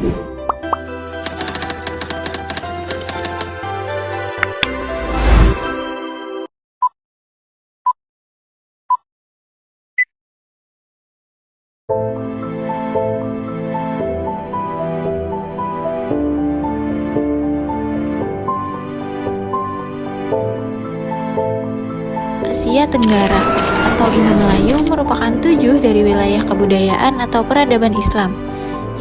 Asia Tenggara atau Indo-Melayu merupakan 7 dari wilayah kebudayaan atau peradaban Islam,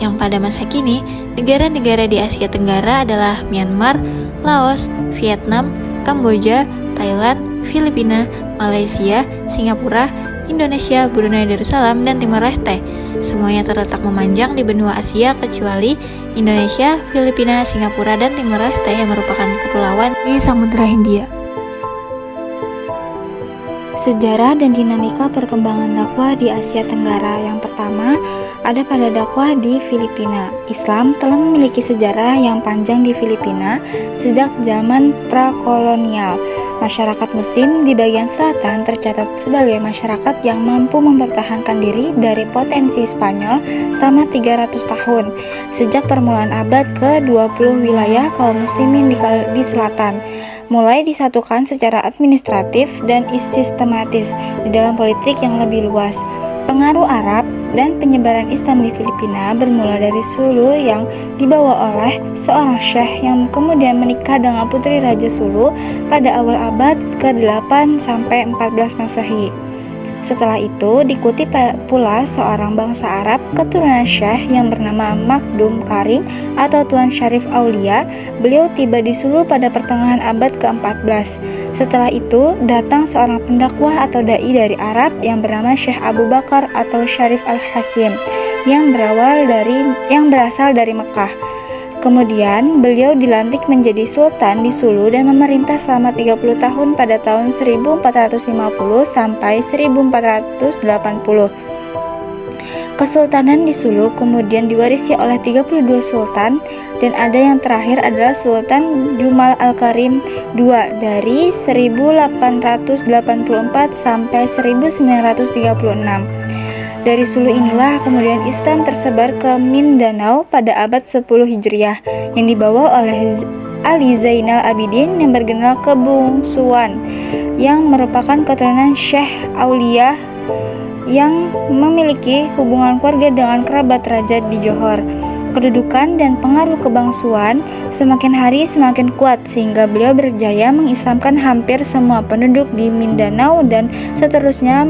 yang pada masa kini negara-negara di Asia Tenggara adalah Myanmar, Laos, Vietnam, Kamboja, Thailand, Filipina, Malaysia, Singapura, Indonesia, Brunei Darussalam, dan Timor Leste. Semuanya terletak memanjang di benua Asia kecuali Indonesia, Filipina, Singapura, dan Timor Leste yang merupakan kepulauan di Samudra Hindia. Sejarah dan dinamika perkembangan dakwah di Asia Tenggara. Yang pertama, ada pada dakwah di Filipina. Islam telah memiliki sejarah yang panjang di Filipina sejak zaman prakolonial. Masyarakat Muslim di bagian selatan tercatat sebagai masyarakat yang mampu mempertahankan diri dari potensi Spanyol selama 300 tahun. Sejak permulaan abad ke-20, wilayah kaum muslimin di selatan mulai disatukan secara administratif dan sistematis di dalam politik yang lebih luas. Pengaruh Arab dan penyebaran Islam di Filipina bermula dari Sulu yang dibawa oleh seorang syekh yang kemudian menikah dengan putri Raja Sulu pada awal abad ke-8 sampai 14 Masehi. Setelah itu diikuti pula seorang bangsa Arab keturunan Syekh yang bernama Makdum Karim atau Tuan Syarif Aulia. Beliau tiba di Sulu pada pertengahan abad ke-14. Setelah itu datang seorang pendakwah atau dai dari Arab yang bernama Syekh Abu Bakar atau Syarif Al-Hasim yang berasal dari Mekah. Kemudian beliau dilantik menjadi sultan di Sulu dan memerintah selama 30 tahun pada tahun 1450 sampai 1480. Kesultanan di Sulu kemudian diwarisi oleh 32 sultan dan ada yang terakhir adalah Sultan Jumal Al-Karim II dari 1884 sampai 1936. Dari Sulu inilah kemudian Islam tersebar ke Mindanao pada abad 10 Hijriah yang dibawa oleh Ali Zainal Abidin yang bergelar kebungsuan yang merupakan keturunan Syekh Aulia yang memiliki hubungan keluarga dengan kerabat raja di Johor. Kedudukan dan pengaruh kebangsuan semakin hari semakin kuat sehingga beliau berjaya mengislamkan hampir semua penduduk di Mindanao dan seterusnya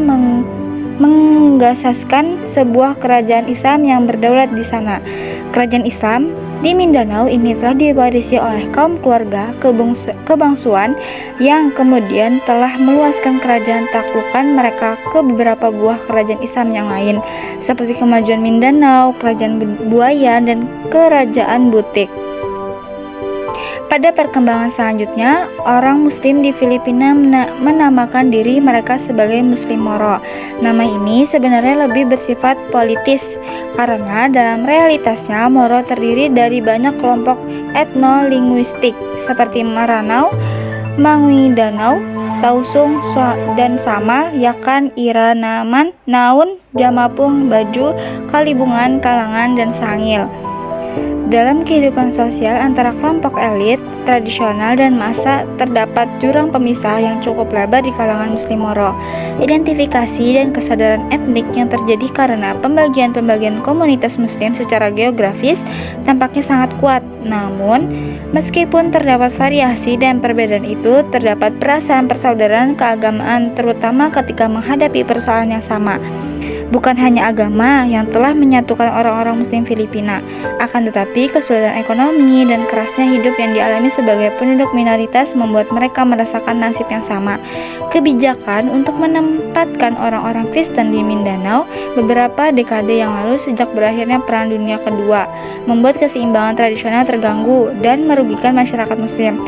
menggasaskan sebuah kerajaan Islam yang berdaulat di sana. Kerajaan Islam di Mindanao ini telah diwarisi oleh kaum keluarga kebangsuan yang kemudian telah meluaskan kerajaan taklukan mereka ke beberapa buah kerajaan Islam yang lain seperti Kemajuan Mindanao, Kerajaan Buaya, dan Kerajaan Butik. Pada perkembangan selanjutnya, orang Muslim di Filipina menamakan diri mereka sebagai Muslim Moro. Nama ini sebenarnya lebih bersifat politis karena dalam realitasnya Moro terdiri dari banyak kelompok etnolinguistik seperti Maranao, Manguindanao, Tausung, dan Samal, Yakan, Iranaman, Naun, Jamapung, Baju, Kalibungan, Kalangan, dan Sangil. Dalam kehidupan sosial antara kelompok elit, tradisional, dan massa terdapat jurang pemisah yang cukup lebar di kalangan Muslim Moro. Identifikasi dan kesadaran etnik yang terjadi karena pembagian komunitas Muslim secara geografis tampaknya sangat kuat. Namun, meskipun terdapat variasi dan perbedaan itu, terdapat perasaan persaudaraan keagamaan terutama ketika menghadapi persoalan yang sama. Bukan hanya agama yang telah menyatukan orang-orang Muslim Filipina, akan tetapi kesulitan ekonomi dan kerasnya hidup yang dialami sebagai penduduk minoritas membuat mereka merasakan nasib yang sama. Kebijakan untuk menempatkan orang-orang Kristen di Mindanao beberapa dekade yang lalu sejak berakhirnya Perang Dunia Kedua membuat keseimbangan tradisional terganggu dan merugikan masyarakat Muslim.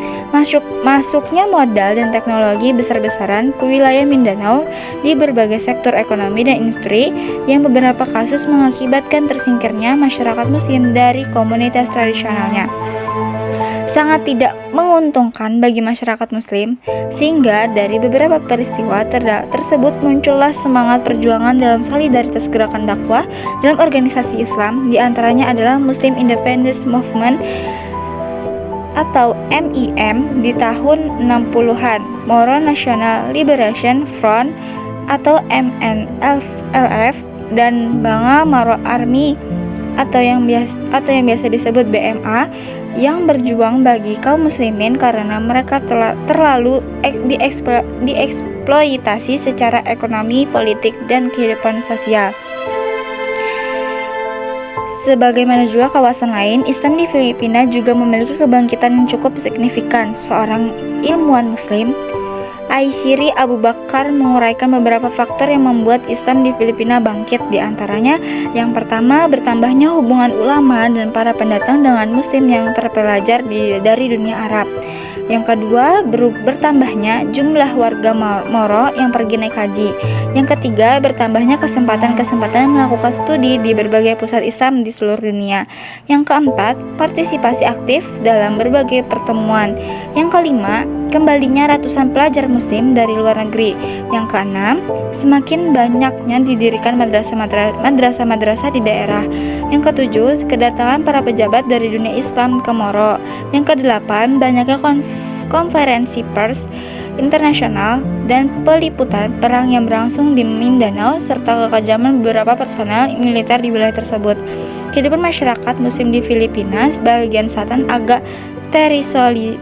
Masuknya modal dan teknologi besar-besaran ke wilayah Mindanao di berbagai sektor ekonomi dan industri yang beberapa kasus mengakibatkan tersingkirnya masyarakat Muslim dari komunitas tradisionalnya. sangat tidak menguntungkan bagi masyarakat muslim, sehingga dari beberapa peristiwa tersebut muncullah semangat perjuangan dalam solidaritas gerakan dakwah dalam organisasi Islam, di antaranya adalah Muslim Independence Movement atau MIM di tahun 60-an, Moro National Liberation Front atau MNLF, dan Banga Maro Army atau yang biasa disebut BMA, yang berjuang bagi kaum muslimin karena mereka terlalu dieksploitasi secara ekonomi, politik, dan kehidupan sosial. Sebagaimana juga kawasan lain, Islam di Filipina juga memiliki kebangkitan yang cukup signifikan. Seorang ilmuwan muslim, Aisiri Abu Bakar, menguraikan beberapa faktor yang membuat Islam di Filipina bangkit. Di antaranya, yang pertama, bertambahnya hubungan ulama dan para pendatang dengan muslim yang terpelajar dari dunia Arab. Yang kedua, bertambahnya jumlah warga Moro yang pergi naik haji. Yang ketiga, bertambahnya kesempatan-kesempatan melakukan studi di berbagai pusat Islam di seluruh dunia. Yang keempat, partisipasi aktif dalam berbagai pertemuan. Yang kelima, kembalinya ratusan pelajar muslim dari luar negeri. Yang keenam, semakin banyaknya didirikan madrasah-madrasah di daerah. Yang ketujuh, kedatangan para pejabat dari dunia Islam ke Moro. Yang kedelapan, banyaknya konferensi pers internasional dan peliputan perang yang berlangsung di Mindanao serta kekejaman beberapa personel militer di wilayah tersebut. Kehidupan masyarakat muslim di Filipina sebagian selatan agak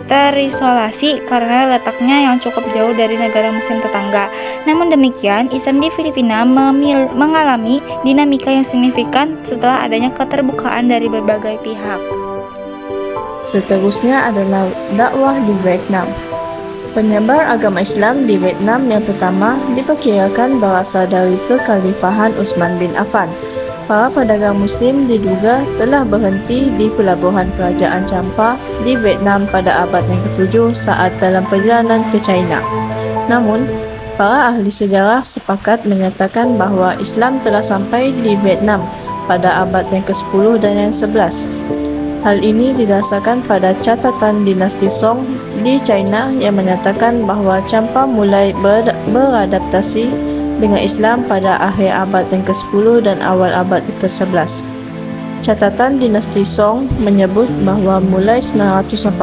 terisolasi karena letaknya yang cukup jauh dari negara muslim tetangga. Namun demikian, Islam di Filipina mengalami dinamika yang signifikan setelah adanya keterbukaan dari berbagai pihak. Seterusnya adalah dakwah di Vietnam. Penyebar agama Islam di Vietnam yang pertama diperkirakan berasal dari kekhalifahan Utsman bin Affan. Para pedagang Muslim diduga telah berhenti di pelabuhan kerajaan Champa di Vietnam pada abad yang ke-7 saat dalam perjalanan ke China. Namun, para ahli sejarah sepakat menyatakan bahawa Islam telah sampai di Vietnam pada abad yang ke-10 dan yang 11. Hal ini didasarkan pada catatan dinasti Song di China yang menyatakan bahawa Champa mulai beradaptasi dengan Islam pada akhir abad yang ke-10 dan awal abad ke-11. Catatan dinasti Song menyebut bahawa mulai 986,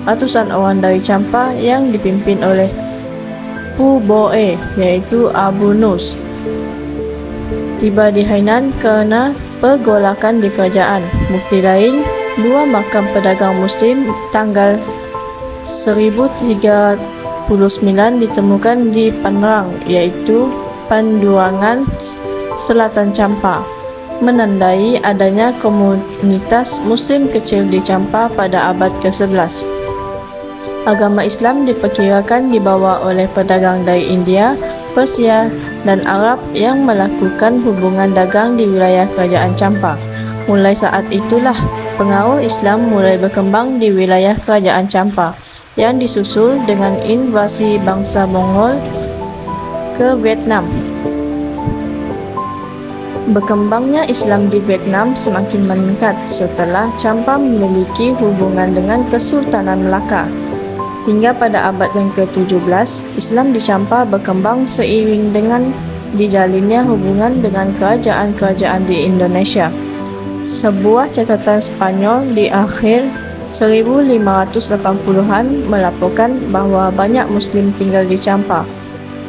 ratusan orang dari Champa yang dipimpin oleh Pu Boe, iaitu Abu Nus, tiba di Hainan kerana pergolakan di kerajaan. Bukti lain, 2 makam pedagang Muslim tanggal 1309 ditemukan di Panrang, iaitu Panduangan Selatan Champa, menandai adanya komunitas Muslim kecil di Champa pada abad ke-11. Agama Islam diperkirakan dibawa oleh pedagang dari India, Persia, dan Arab yang melakukan hubungan dagang di wilayah kerajaan Champa. Mulai saat itulah pengaruh Islam mulai berkembang di wilayah kerajaan Champa yang disusul dengan invasi bangsa Mongol ke Vietnam. Berkembangnya Islam di Vietnam semakin meningkat setelah Champa memiliki hubungan dengan Kesultanan Melaka. Hingga pada abad yang ke-17, Islam di Champa berkembang seiring dengan dijalinnya hubungan dengan kerajaan-kerajaan di Indonesia. Sebuah catatan Spanyol di akhir 1580-an melaporkan bahawa banyak Muslim tinggal di Champa.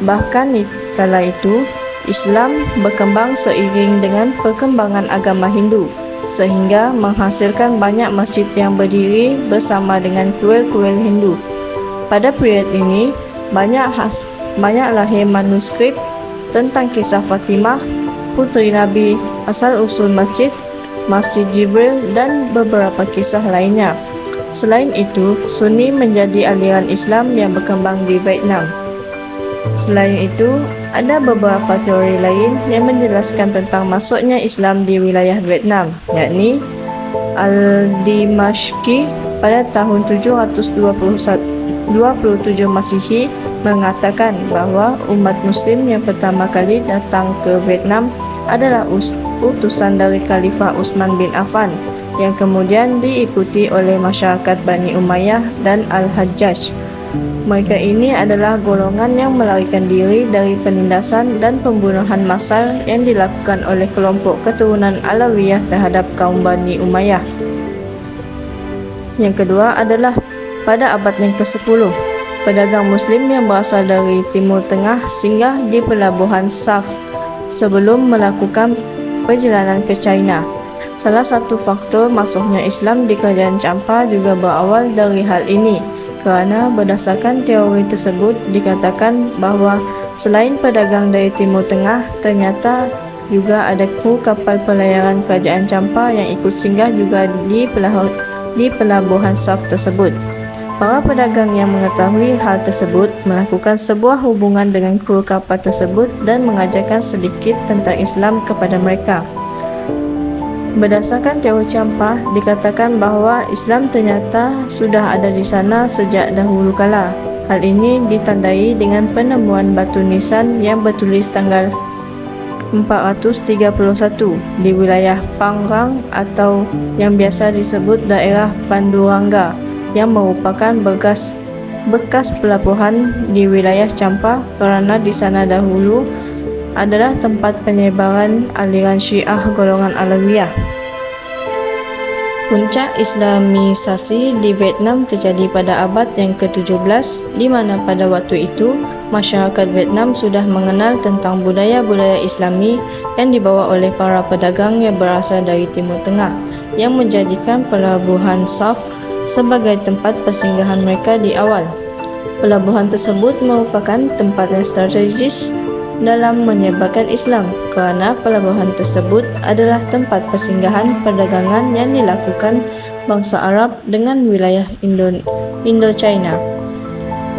Bahkan kala itu, Islam berkembang seiring dengan perkembangan agama Hindu, sehingga menghasilkan banyak masjid yang berdiri bersama dengan kuil-kuil Hindu. Pada period ini, banyak lahir manuskrip tentang kisah Fatimah, putri Nabi, asal-usul masjid, Masjid Jibril, dan beberapa kisah lainnya. Selain itu, Sunni menjadi aliran Islam yang berkembang di Vietnam. Selain itu, ada beberapa teori lain yang menjelaskan tentang masuknya Islam di wilayah Vietnam, yakni Al-Dimashqi pada tahun 727 Masihi mengatakan bahawa umat Muslim yang pertama kali datang ke Vietnam adalah utusan dari Khalifah Utsman bin Affan yang kemudian diikuti oleh masyarakat Bani Umayyah dan Al-Hajjaj. Mereka ini adalah golongan yang melarikan diri dari penindasan dan pembunuhan massal yang dilakukan oleh kelompok keturunan Alawiyah terhadap kaum Bani Umayyah. Yang kedua adalah pada abad yang ke-10, pedagang Muslim yang berasal dari Timur Tengah singgah di pelabuhan Saf sebelum melakukan perjalanan ke China. Salah satu faktor masuknya Islam di kerajaan Champa juga berawal dari hal ini, kerana berdasarkan teori tersebut dikatakan bahawa selain pedagang dari Timur Tengah, ternyata juga ada kru kapal pelayaran kerajaan Champa yang ikut singgah juga di pelabuhan Saf tersebut. Para pedagang yang mengetahui hal tersebut melakukan sebuah hubungan dengan kru kapal tersebut dan mengajarkan sedikit tentang Islam kepada mereka. Berdasarkan teori Champa, dikatakan bahawa Islam ternyata sudah ada di sana sejak dahulu kala. Hal ini ditandai dengan penemuan batu nisan yang bertulis tanggal 431 di wilayah Pangrang atau yang biasa disebut daerah Panduranga, yang merupakan bekas pelabuhan di wilayah Champa kerana di sana dahulu adalah tempat penyebaran aliran Syiah golongan Alawiyah. Puncak Islamisasi di Vietnam terjadi pada abad yang ke-17, di mana pada waktu itu masyarakat Vietnam sudah mengenal tentang budaya-budaya Islami yang dibawa oleh para pedagang yang berasal dari Timur Tengah, yang menjadikan pelabuhan Saf sebagai tempat persinggahan mereka di awal. Pelabuhan tersebut merupakan tempat yang strategis dalam menyebarkan Islam, kerana pelabuhan tersebut adalah tempat persinggahan perdagangan yang dilakukan bangsa Arab dengan wilayah Indochina.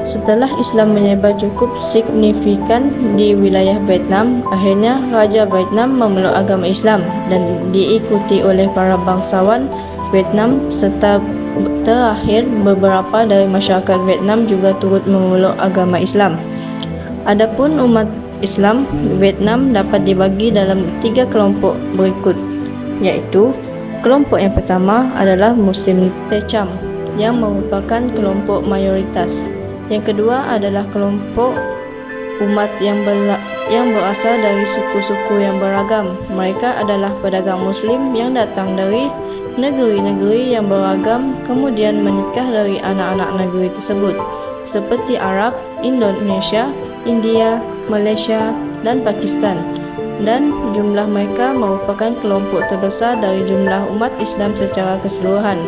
Setelah Islam menyebar cukup signifikan di wilayah Vietnam, akhirnya Raja Vietnam memeluk agama Islam dan diikuti oleh para bangsawan Vietnam, serta terakhir beberapa dari masyarakat Vietnam juga turut memeluk agama Islam. Adapun umat Islam Vietnam dapat dibagi dalam 3 kelompok berikut, iaitu kelompok yang pertama adalah Muslim Techam yang merupakan kelompok mayoritas. Yang kedua adalah kelompok umat yang berasal dari suku-suku yang beragam. Mereka adalah pedagang Muslim yang datang dari negeri-negeri yang beragam, kemudian menikah dari anak-anak negeri tersebut, seperti Arab, Indonesia, India, Malaysia, dan Pakistan, dan jumlah mereka merupakan kelompok terbesar dari jumlah umat Islam secara keseluruhan.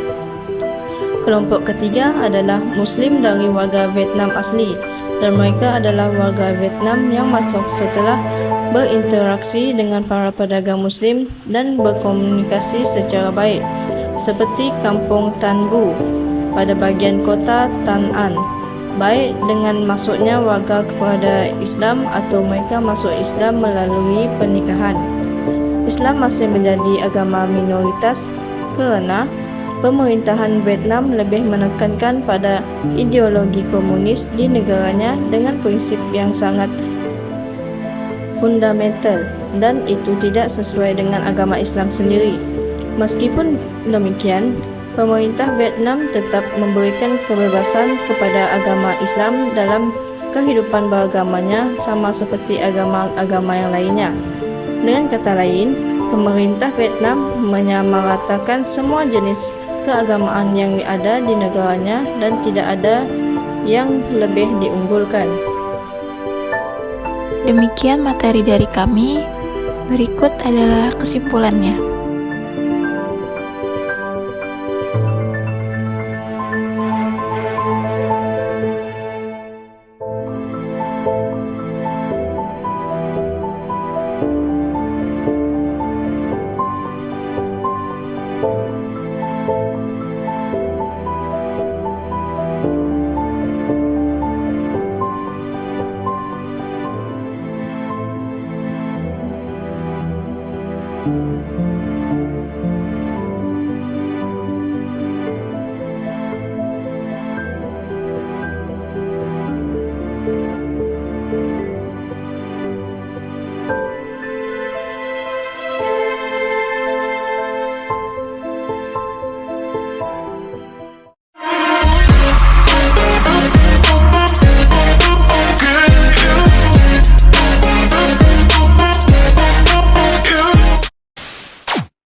Kelompok ketiga adalah Muslim dari warga Vietnam asli, dan mereka adalah warga Vietnam yang masuk setelah berinteraksi dengan para pedagang Muslim dan berkomunikasi secara baik, seperti Kampung Tan Bu pada bahagian kota Tan An, baik dengan masuknya warga kepada Islam atau mereka masuk Islam melalui pernikahan. Islam masih menjadi agama minoritas kerana pemerintahan Vietnam lebih menekankan pada ideologi komunis di negaranya dengan prinsip yang sangat fundamental, dan itu tidak sesuai dengan agama Islam sendiri. Meskipun demikian, pemerintah Vietnam tetap memberikan kebebasan kepada agama Islam dalam kehidupan beragamanya sama seperti agama-agama yang lainnya. Dengan kata lain, pemerintah Vietnam menyamaratakan semua jenis keagamaan yang ada di negaranya dan tidak ada yang lebih diunggulkan. Demikian materi dari kami. Berikut adalah kesimpulannya.